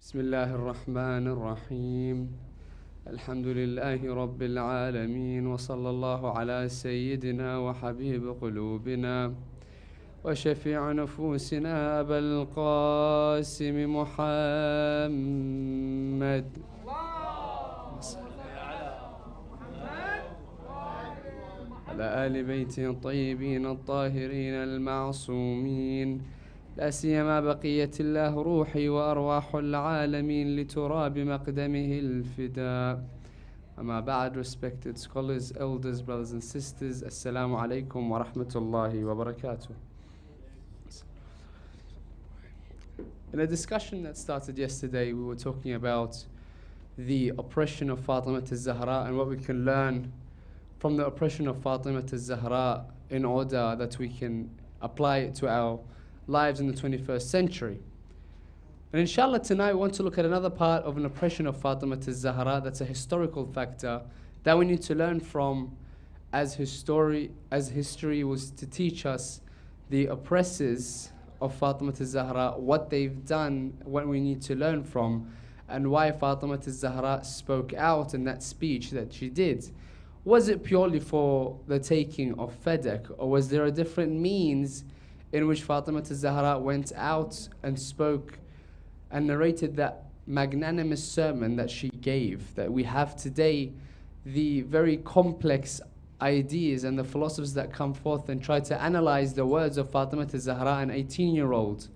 بسم الله الرحمن الرحيم الحمد لله رب العالمين وصلى الله على سيدنا وحبيب قلوبنا وشفيع نفوسنا أبا القاسم محمد على آل بيته الطيبين الطاهرين المعصومين لا سيما بقية الله روحي وأرواح العالمين لتراب مقدمه الفداء. أما بعد, respected scholars, elders, brothers and sisters, Assalamu alaikum wa rahmatullahi wa barakatuh. In a discussion that started yesterday, we were talking about the oppression of Fatima al-Zahra and what we can learn from the oppression of Fatima al-Zahra in order that we can apply it to our lives in the 21st century. And inshallah tonight we want to look at another part of an oppression of Fatima al-Zahra that's a historical factor that we need to learn from, as history was to teach us the oppressors of Fatima al-Zahra, what they've done, what we need to learn from, and why Fatima al-Zahra spoke out in that speech that she did. Was it purely for the taking of Fadak, or was there a different means in which Fatima al-Zahra went out and spoke and narrated that magnanimous sermon that she gave, that we have today, the very complex ideas and the philosophers that come forth and try to analyze the words of Fatima al-Zahra, an 18-year-old,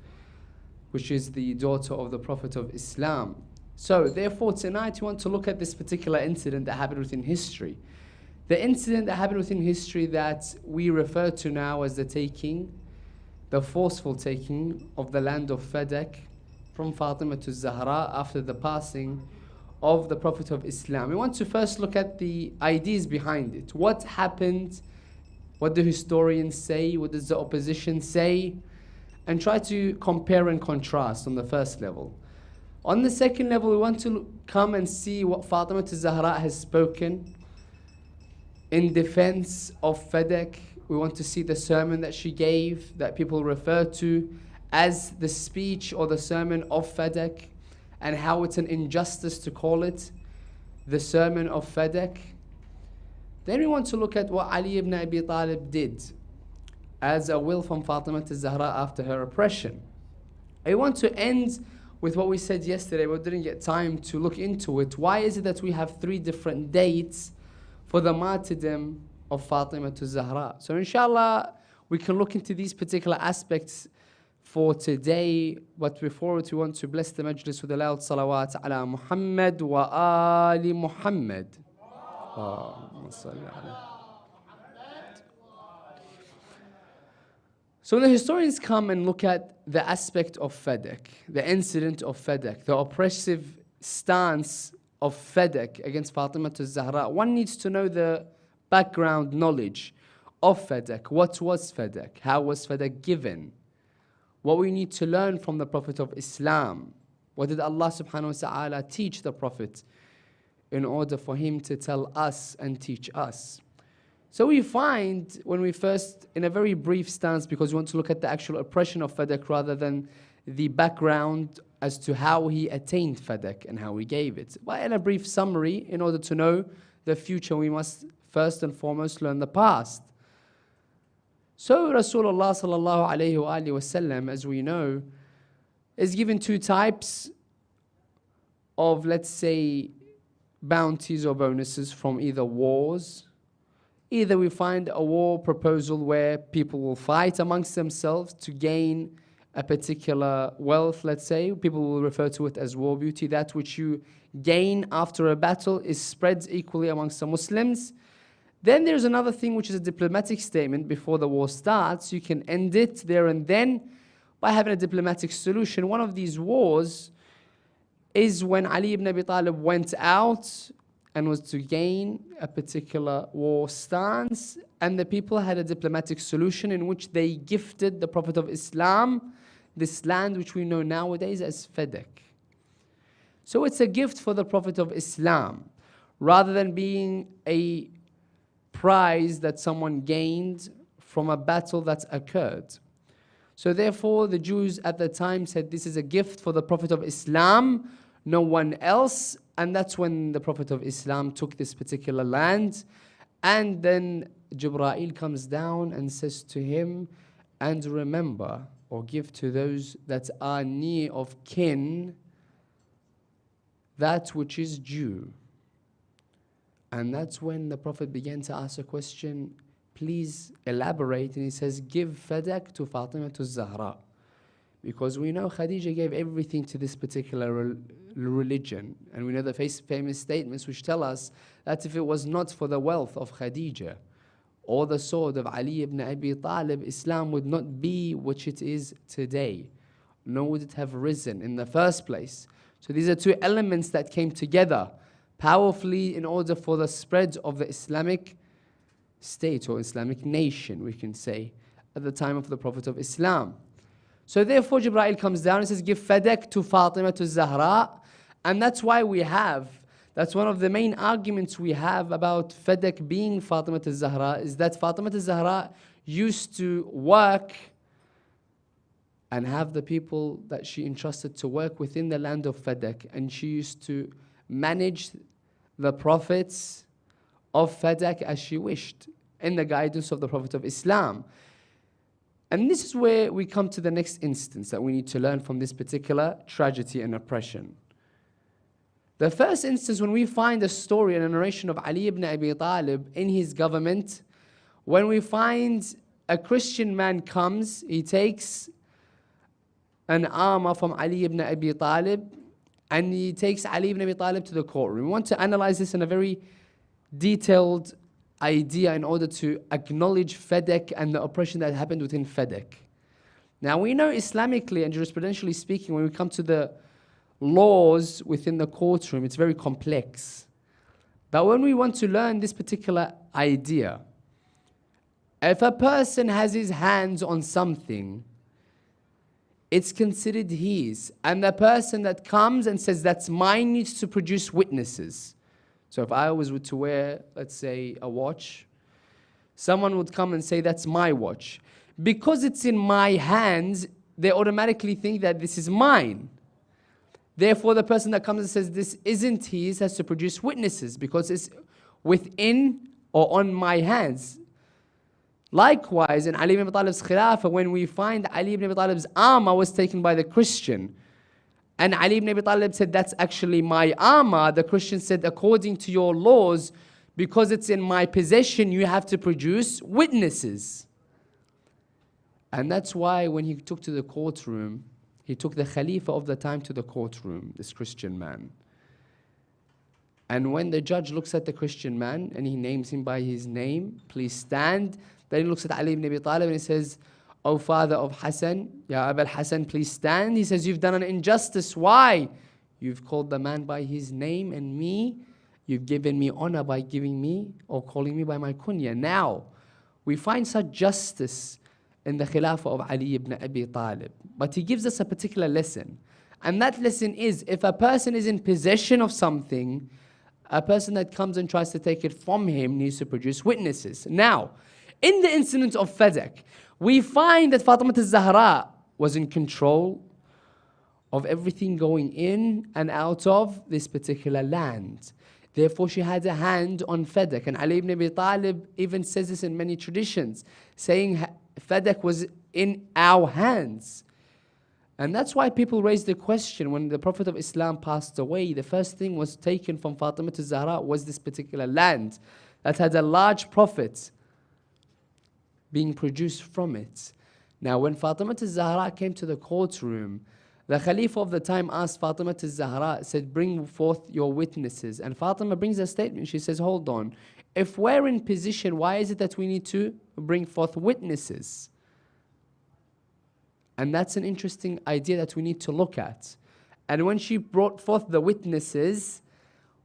which is the daughter of the Prophet of Islam. So therefore tonight we want to look at this particular incident that happened within history. The incident that happened within history that we refer to now as the forceful taking of the land of Fadak from Fatima to Zahra after the passing of the Prophet of Islam. We want to first look at the ideas behind it. What happened? What do historians say? What does the opposition say? And try to compare and contrast on the first level. On the second level, we want to come and see what Fatima to Zahra has spoken in defense of Fadak. We want to see the sermon that she gave, that people refer to as the speech or the sermon of Fadak, and how it's an injustice to call it the sermon of Fadak. Then we want to look at what Ali ibn Abi Talib did as a will from Fatima al-Zahra after her oppression. I want to end with what we said yesterday, but didn't get time to look into it. Why is it that we have 3 different dates for the martyrdom of Fatima al-Zahra? So inshallah we can look into these particular aspects for today, but before it we want to bless the majlis with a loud salawat ala Muhammad wa ali Muhammad. So when the historians come and look at the aspect of Fadak, the incident of Fadak, the oppressive stance of Fadak against Fatima al-Zahra, one needs to know the background knowledge of Fadak. What was Fadak? How was Fadak given? What we need to learn from the Prophet of Islam. What did Allah subhanahu wa ta'ala teach the Prophet in order for him to tell us and teach us? So we find, when we first, in a very brief stance, because we want to look at the actual oppression of Fadak rather than the background as to how he attained Fadak and how he gave it. But in a brief summary, in order to know the future, we must first and foremost learn the past. So Rasulullah sallallahu alayhi wa alihi wasallam, as we know, is given 2 types of, let's say, bounties or bonuses from either wars. Either we find a war proposal where people will fight amongst themselves to gain a particular wealth, let's say. People will refer to it as war booty. That which you gain after a battle is spread equally amongst the Muslims. Then there's another thing, which is a diplomatic statement before the war starts. You can end it there and then by having a diplomatic solution. One of these wars is when Ali ibn Abi Talib went out and was to gain a particular war stance, and the people had a diplomatic solution in which they gifted the Prophet of Islam this land which we know nowadays as Fadak. So it's a gift for the Prophet of Islam rather than being a prize that someone gained from a battle that occurred. So therefore the Jews at the time said this is a gift for the Prophet of Islam no one else. And that's when the Prophet of Islam took this particular land. And then Jibreel comes down and says to him, and remember, or give to those that are near of kin that which is due. And that's when the Prophet began to ask a question, please elaborate. And he says, give Fadak to Fatima to Zahra. Because we know Khadija gave everything to this particular religion. And we know the famous statements which tell us that if it was not for the wealth of Khadija or the sword of Ali ibn Abi Talib, Islam would not be what it is today, nor would it have risen in the first place. So these are two elements that came together powerfully in order for the spread of the Islamic state or Islamic nation, we can say, at the time of the Prophet of Islam. So therefore Jibreel comes down and says, give Fadak to Fatima to Zahra. And that's why that's one of the main arguments we have about Fadak being Fatima to Zahra, is that Fatima to Zahra used to work and have the people that she entrusted to work within the land of Fadak. And she used to manage the prophets of Fadak as she wished, in the guidance of the Prophet of Islam. And this is where we come to the next instance that we need to learn from this particular tragedy and oppression. The first instance, when we find a story and a narration of Ali ibn Abi Talib in his government, when we find a Christian man comes, he takes an armor from Ali ibn Abi Talib, and he takes Ali ibn Abi Talib to the courtroom. We want to analyze this in a very detailed idea in order to acknowledge Fadak and the oppression that happened within Fadak. Now we know Islamically and jurisprudentially speaking, when we come to the laws within the courtroom, it's very complex. But when we want to learn this particular idea, if a person has his hands on something, it's considered his. And the person that comes and says, that's mine, needs to produce witnesses. So if I was to wear, let's say, a watch, someone would come and say, that's my watch. Because it's in my hands, they automatically think that this is mine. Therefore, the person that comes and says this isn't his has to produce witnesses because it's within or on my hands. Likewise, in Ali ibn Abi Talib's Khilafah, when we find Ali ibn Abi Talib's armor was taken by the Christian, and Ali ibn Abi Talib said, that's actually my armor, the Christian said, according to your laws, because it's in my possession, you have to produce witnesses. And that's why when he took to the courtroom, he took the Khalifa of the time to the courtroom, this Christian man. And when the judge looks at the Christian man and he names him by his name, please stand. Then he looks at Ali ibn Abi Talib and he says, O father of Hassan, Ya Abul Hassan, please stand. He says, you've done an injustice. Why? You've called the man by his name, and me, you've given me honor by giving me or calling me by my kunya. Now, we find such justice in the Khilafah of Ali ibn Abi Talib. But he gives us a particular lesson. And that lesson is, if a person is in possession of something, a person that comes and tries to take it from him needs to produce witnesses. Now, in the incident of Fadak, we find that Fatima al-Zahra was in control of everything going in and out of this particular land. Therefore, she had a hand on Fadak. And Ali ibn Abi Talib even says this in many traditions, saying Fadak was in our hands. And that's why people raise the question, when the Prophet of Islam passed away, the first thing was taken from Fatima al-Zahra was this particular land that had a large profit being produced from it. Now, when Fatima al-Zahra came to the courtroom, the Khalifa of the time asked Fatima al-Zahra, said, bring forth your witnesses. And Fatima brings a statement. She says, hold on. If we're in position, why is it that we need to bring forth witnesses? And that's an interesting idea that we need to look at. And when she brought forth the witnesses,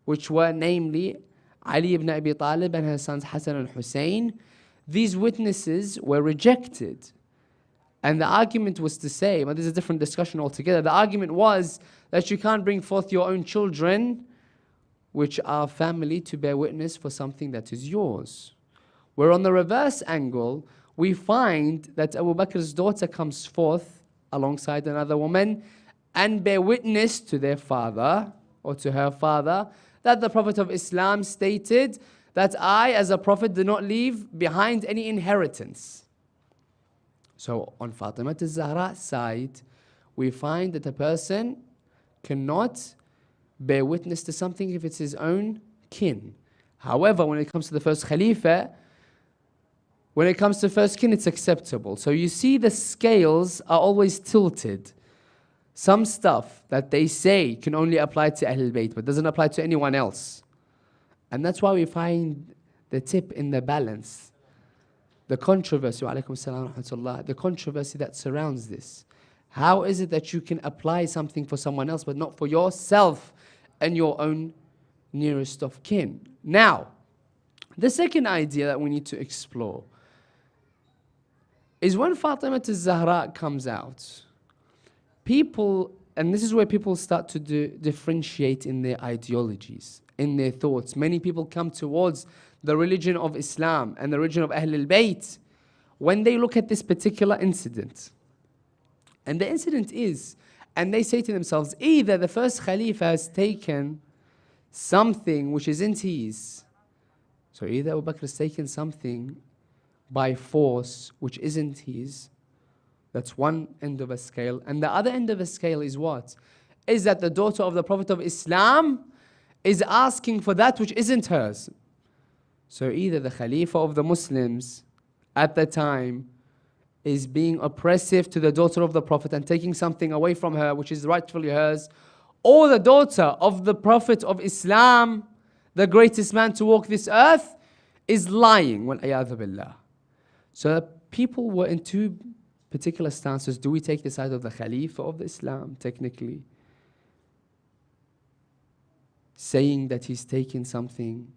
which were namely Ali ibn Abi Talib and her sons Hassan and Hussein, these witnesses were rejected. And the argument was to say, but this is a different discussion altogether, the argument was that you can't bring forth your own children, which are family, to bear witness for something that is yours. Where on the reverse angle, we find that Abu Bakr's daughter comes forth alongside another woman, and bear witness to their father or to her father that the Prophet of Islam stated that I, as a Prophet, do not leave behind any inheritance. So on Fatima al-Zahra's side, we find that a person cannot bear witness to something if it's his own kin. However, when it comes to the first Khalifa, when it comes to first kin, it's acceptable. So you see the scales are always tilted. Some stuff that they say can only apply to Ahlul Bayt, but doesn't apply to anyone else. And that's why we find the tip in the balance. The controversy, the controversy that surrounds this. How is it that you can apply something for someone else, but not for yourself and your own nearest of kin? Now, the second idea that we need to explore is when Fatima al-Zahra comes out, people, and this is where people start to differentiate in their ideologies, in their thoughts. Many people come towards the religion of Islam and the religion of Ahlul Bayt when they look at this particular incident. And the incident is, and they say to themselves, either the first Khalifa has taken something which isn't his. So either Abu Bakr has taken something by force which isn't his. That's one end of a scale. And the other end of a scale is what? Is that the daughter of the Prophet of Islam is asking for that which isn't hers. So either the Khalifa of the Muslims at the time is being oppressive to the daughter of the Prophet and taking something away from her which is rightfully hers, or the daughter of the Prophet of Islam, the greatest man to walk this earth, is lying. Wal-'iyadhu billah. So people were in two particular stances. Do we take the side of the Khalifa of Islam, technically, saying that he's taken something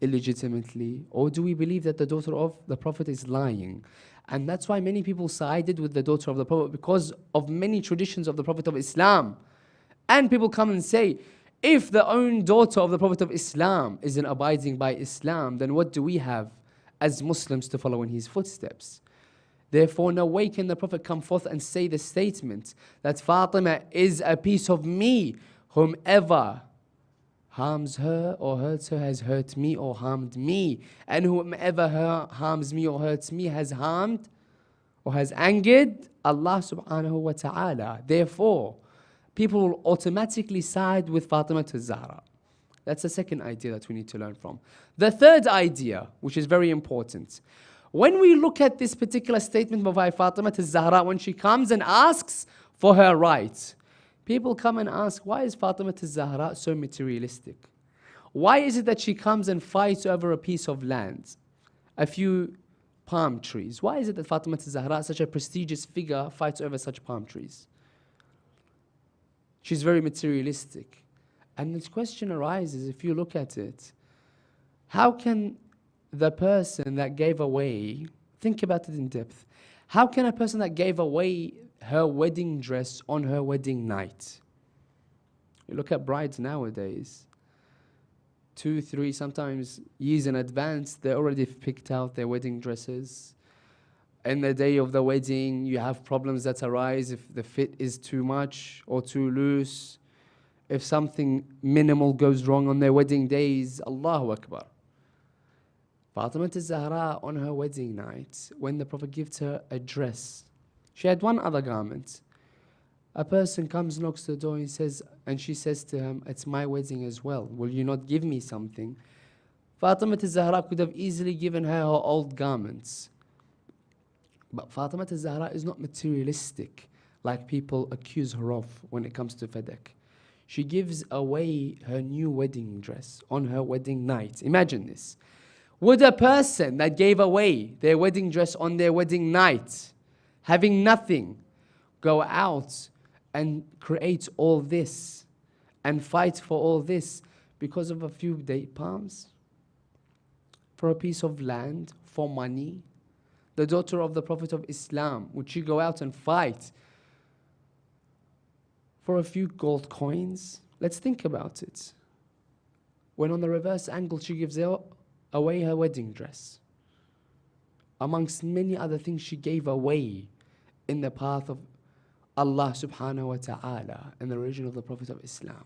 illegitimately, or do we believe that the daughter of the Prophet is lying? And that's why many people sided with the daughter of the Prophet, because of many traditions of the Prophet of Islam. And people come and say, if the own daughter of the Prophet of Islam isn't abiding by Islam, then what do we have as Muslims to follow in his footsteps? Therefore, no way can the Prophet come forth and say the statement that Fatima is a piece of me. Whomever harms her or hurts her has hurt me or harmed me. And whomever harms me or hurts me has harmed or has angered Allah subhanahu wa ta'ala. Therefore, people will automatically side with Fatima al-Zahra. That's the second idea that we need to learn from. The third idea, which is very important, when we look at this particular statement by Fatima al-Zahra, when she comes and asks for her rights, people come and ask, why is Fatima al-Zahra so materialistic? Why is it that she comes and fights over a piece of land, a few palm trees? Why is it that Fatima al-Zahra, such a prestigious figure, fights over such palm trees? She's very materialistic. And this question arises, if you look at it, how can the person that gave away, think about it in depth, how can a person that gave away her wedding dress on her wedding night? You look at brides nowadays, 2, 3, sometimes years in advance, they already picked out their wedding dresses. In the day of the wedding, you have problems that arise if the fit is too much or too loose. If something minimal goes wrong on their wedding days, Allahu Akbar. Fatima al-Zahra on her wedding night, when the Prophet gives her a dress, she had one other garment. A person comes, knocks the door, and she says to him, it's my wedding as well. Will you not give me something? Fatima al-Zahra could have easily given her old garments. But Fatima al-Zahra is not materialistic like people accuse her of when it comes to Fadak. She gives away her new wedding dress on her wedding night. Imagine this. Would a person that gave away their wedding dress on their wedding night, having nothing, go out and create all this and fight for all this because of a few date palms? For a piece of land, for money? The daughter of the Prophet of Islam, would she go out and fight for a few gold coins? Let's think about it. When on the reverse angle, she gives away her wedding dress. Amongst many other things she gave away in the path Allah subhanahu wa ta'ala and the religion of the Prophet of Islam.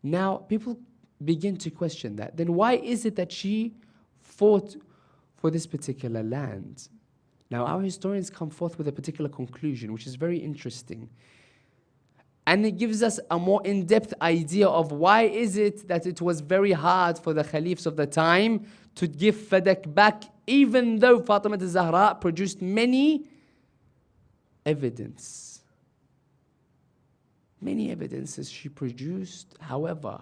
Now, people begin to question that. Then why is it that she fought for this particular land? Now, our historians come forth with a particular conclusion, which is very interesting. And it gives us a more in-depth idea of why is it that it was very hard for the caliphs of the time to give Fadak back, even though Fatima al-Zahra produced many evidence. Many evidences she produced, however,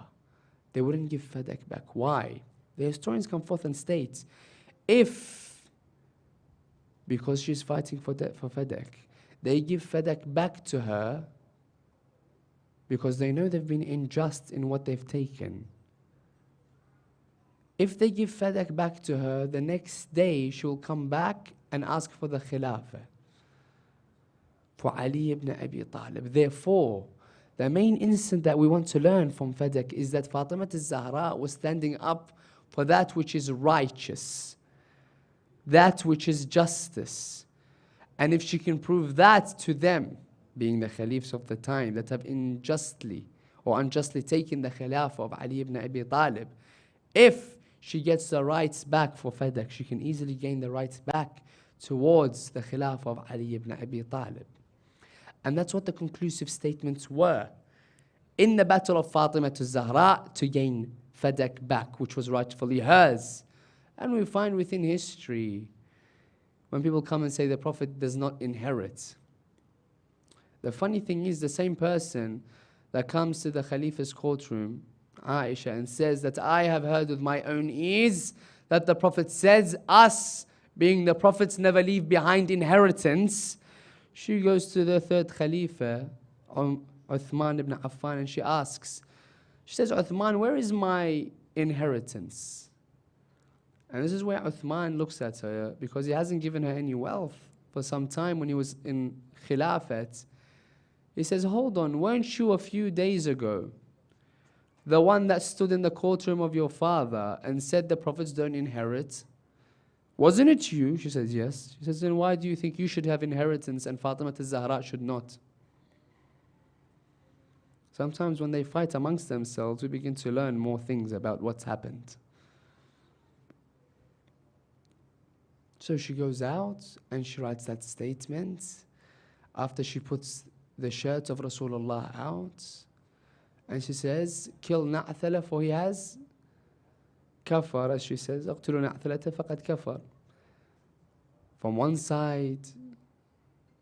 they wouldn't give Fadak back. Why? The historians come forth and state, because she's fighting for Fadak, they give Fadak back to her because they know they've been unjust in what they've taken. If they give Fadak back to her, the next day she will come back and ask for the Khilafah, for Ali ibn Abi Talib. Therefore, the main incident that we want to learn from Fadak is that Fatima al-Zahra was standing up for that which is righteous, that which is justice. And if she can prove that to them, being the caliphs of the time that have unjustly taken the Khilafah of Ali ibn Abi Talib, if she gets the rights back for Fadak, she can easily gain the rights back towards the Khilafah of Ali ibn Abi Talib. And that's what the conclusive statements were in the battle of Fatima al-Zahra to gain Fadak back, which was rightfully hers. And we find within history, when people come and say the Prophet does not inherit, the funny thing is the same person that comes to the Khalifa's courtroom, Aisha, and says that I have heard with my own ears that the Prophet says us, being the Prophets, never leave behind inheritance. She goes to the third Khalifa, Uthman ibn Affan, and she says, Uthman, where is my inheritance? And this is where Uthman looks at her, because he hasn't given her any wealth for some time when he was in Khilafat. He says, hold on, weren't you a few days ago the one that stood in the courtroom of your father and said the Prophets don't inherit? Wasn't it you? She says, yes. She says, then why do you think you should have inheritance and Fatima al-Zahra should not? Sometimes when they fight amongst themselves, we begin to learn more things about what's happened. So she goes out and she writes that statement after she puts the shirt of Rasulullah out, and she says, kill Na'thala, for he has kafar, as she says, اقتلوا نعثلة فقد كفر. From one side,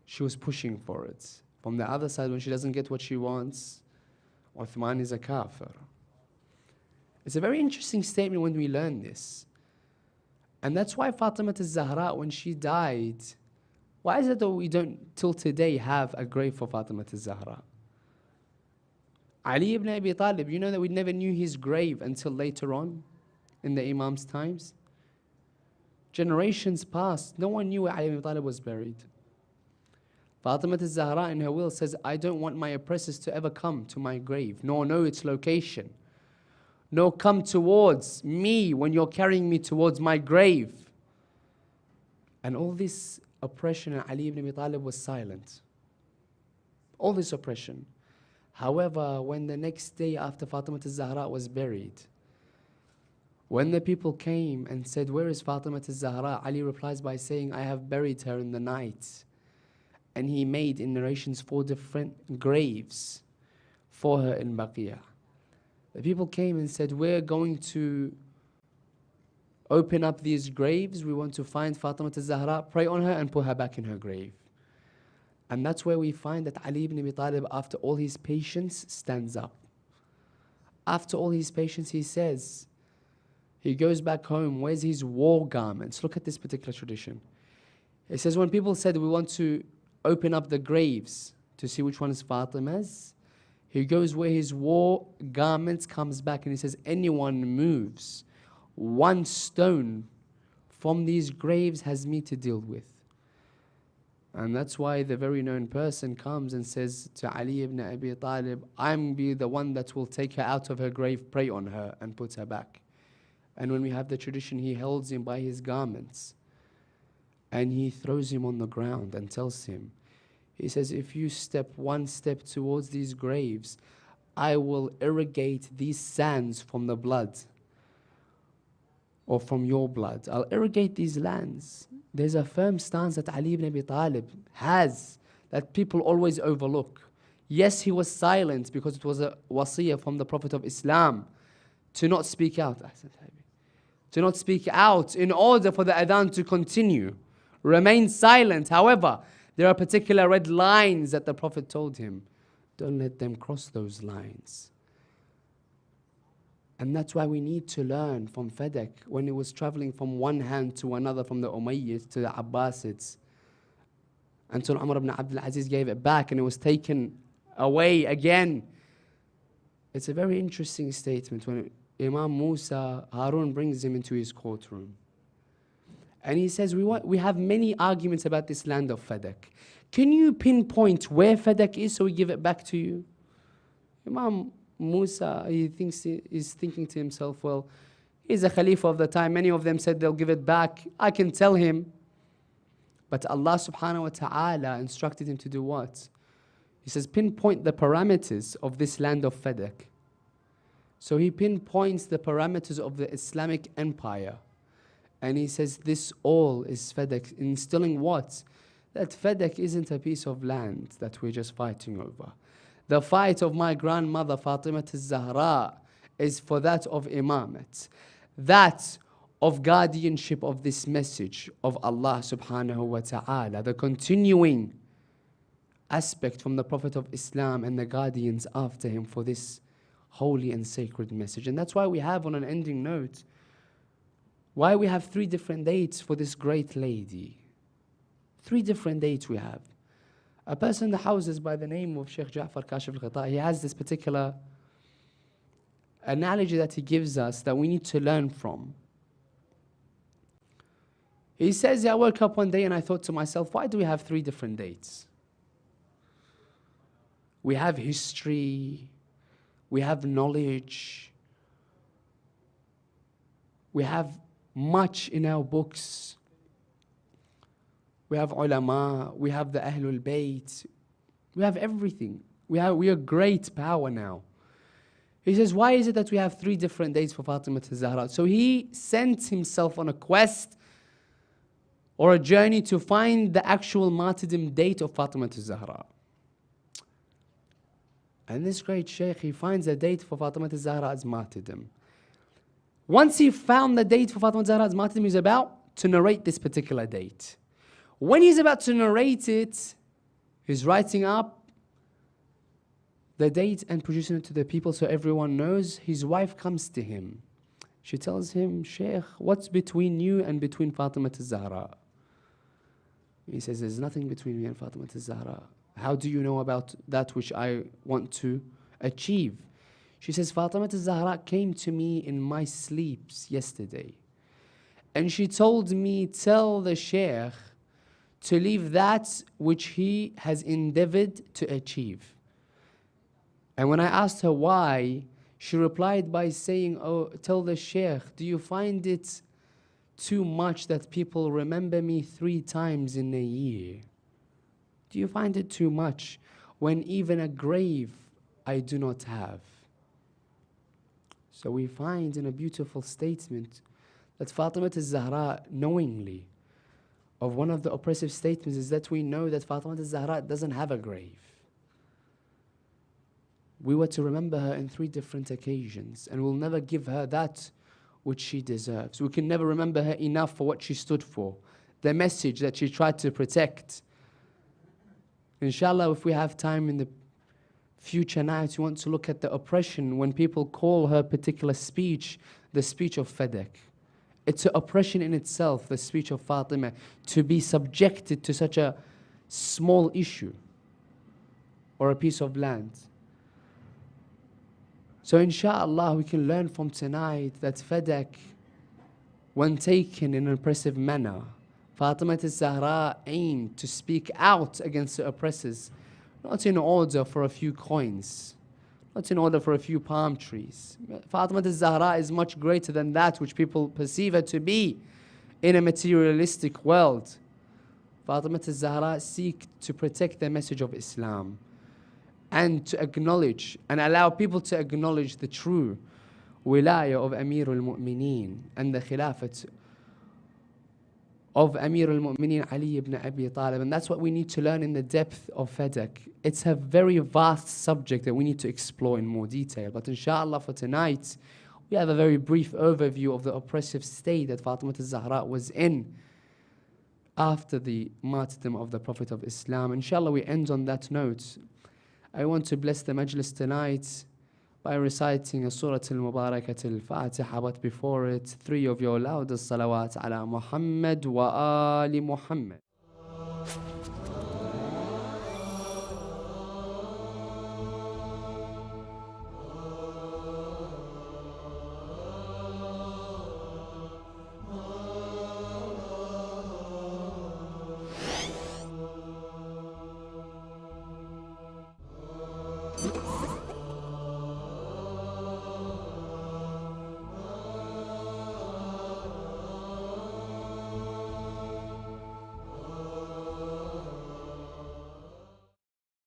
she was pushing for it. From the other side, when she doesn't get what she wants, Uthman is a kafir. It's a very interesting statement when we learn this. And that's why Fatima al-Zahra, when she died, why is it that we don't, till today, have a grave for Fatima al-Zahra? Ali ibn Abi Talib, you know that we never knew his grave until later on in the Imam's times. Generations passed, no one knew where Ali ibn Abi Talib was buried. Fatima al-Zahra in her will says, I don't want my oppressors to ever come to my grave, nor know its location, nor come towards me when you're carrying me towards my grave. And all this oppression, and Ali ibn Abi Talib was silent. All this oppression. However, when the next day after Fatima al-Zahra was buried, when the people came and said, where is Fatima al-Zahra? Ali replies by saying, I have buried her in the night. And he made, in narrations, 4 different graves for her in Baqiyah. The people came and said, we're going to open up these graves. We want to find Fatima al-Zahra, pray on her and put her back in her grave. And that's where we find that Ali ibn Abi Talib, after all his patience, stands up. After all his patience, he says, he goes back home, wears his war garments. Look at this particular tradition. It says, when people said, we want to open up the graves to see which one is Fatima's, he goes where his war garments, comes back, and he says, anyone moves 1 stone from these graves has me to deal with. And that's why the very known person comes and says to Ali ibn Abi Talib, I'm be the one that will take her out of her grave, pray on her and put her back. And when we have the tradition, he holds him by his garments and he throws him on the ground and tells him, He says, if you step one step towards these graves, I will irrigate these sands from the blood, or from your blood. I'll irrigate these lands. There's a firm stance that Ali ibn Abi Talib has that people always overlook. Yes, he was silent because it was a wasiyah from the Prophet of Islam to not speak out. To not speak out in order for the adhan to continue. Remain silent. However, there are particular red lines that the Prophet told him. Don't let them cross those lines. And that's why we need to learn from Fadak when it was traveling from one hand to another, from the Umayyads to the Abbasids, until Umar ibn Abdul Aziz gave it back and it was taken away again. It's a very interesting statement when Imam Musa, Harun brings him into his courtroom. And he says, we have many arguments about this land of Fadak. Can you pinpoint where Fadak is so we give it back to you? Imam Musa, he's thinking to himself, well, he's a Khalifa of the time. Many of them said they'll give it back. I can tell him. But Allah subhanahu wa ta'ala instructed him to do what? He says, pinpoint the parameters of this land of Fadak. So he pinpoints the parameters of the Islamic empire. And he says, this all is Fadak, instilling what? That Fadak isn't a piece of land that we're just fighting over. The fight of my grandmother Fatima al-Zahra is for that of Imamat. That of guardianship of this message of Allah subhanahu wa ta'ala. The continuing aspect from the Prophet of Islam and the guardians after him for this holy and sacred message. And that's why we have, on an ending note, why we have 3 different dates for this great lady. 3 different dates we have. A person in the houses by the name of Sheikh Ja'far Kashif al-Ghita, he has this particular analogy that he gives us that we need to learn from. He says, I woke up one day and I thought to myself, why do we have 3 different dates? We have history, we have knowledge, we have much in our books. We have ulama, we have the Ahlul Bayt, we have everything. We are great power now. He says, why is it that we have 3 different dates for Fatima al-Zahra? So he sent himself on a quest or a journey to find the actual martyrdom date of Fatima al-Zahra. And this great sheikh, he finds a date for Fatima al-Zahra as martyrdom. Once he found the date for Fatima al-Zahra as martyrdom, he's about to narrate this particular date. When he's about to narrate it, he's writing up the date and producing it to the people so everyone knows. His wife comes to him. She tells him, Sheikh, what's between you and between Fatima al-Zahra? He says, there's nothing between me and Fatima al-Zahra. How do you know about that which I want to achieve? She says, Fatima al-Zahra came to me in my sleeps yesterday. And she told me, tell the Sheikh to leave that which he has endeavored to achieve. And when I asked her why, she replied by saying, oh, tell the Sheikh, do you find it too much that people remember me 3 times in a year? Do you find it too much when even a grave I do not have? So we find in a beautiful statement that Fatima al-Zahra knowingly, of one of the oppressive statements is that we know that Fatima al-Zahra doesn't have a grave. We were to remember her in 3 different occasions, and we'll never give her that which she deserves. We can never remember her enough for what she stood for, the message that she tried to protect. Inshallah, if we have time in the future nights, we want to look at the oppression when people call her particular speech the speech of Fadak. It's an oppression in itself, the speech of Fatima, to be subjected to such a small issue or a piece of land. So inshallah, we can learn from tonight that Fadak, when taken in an oppressive manner, Fatima al-Zahra aimed to speak out against the oppressors, not in order for a few coins, not in order for a few palm trees. Fatima al-Zahra is much greater than that which people perceive her to be in a materialistic world. Fatima al-Zahra seek to protect the message of Islam and to acknowledge and allow people to acknowledge the true wilaya of Amir al-Mu'mineen and the Khilafat of Amir al-Mu'mineen Ali ibn Abi Talib. And that's what we need to learn in the depth of Fadak. It's a very vast subject that we need to explore in more detail. But inshallah for tonight, we have a very brief overview of the oppressive state that Fatima al-Zahra was in after the martyrdom of the Prophet of Islam. Inshallah we end on that note. I want to bless the majlis tonight by reciting a Surah Al-Mubarakat Al-Fatiha, but before it, 3 of your loudest salawat ala Muhammad wa ali Muhammad.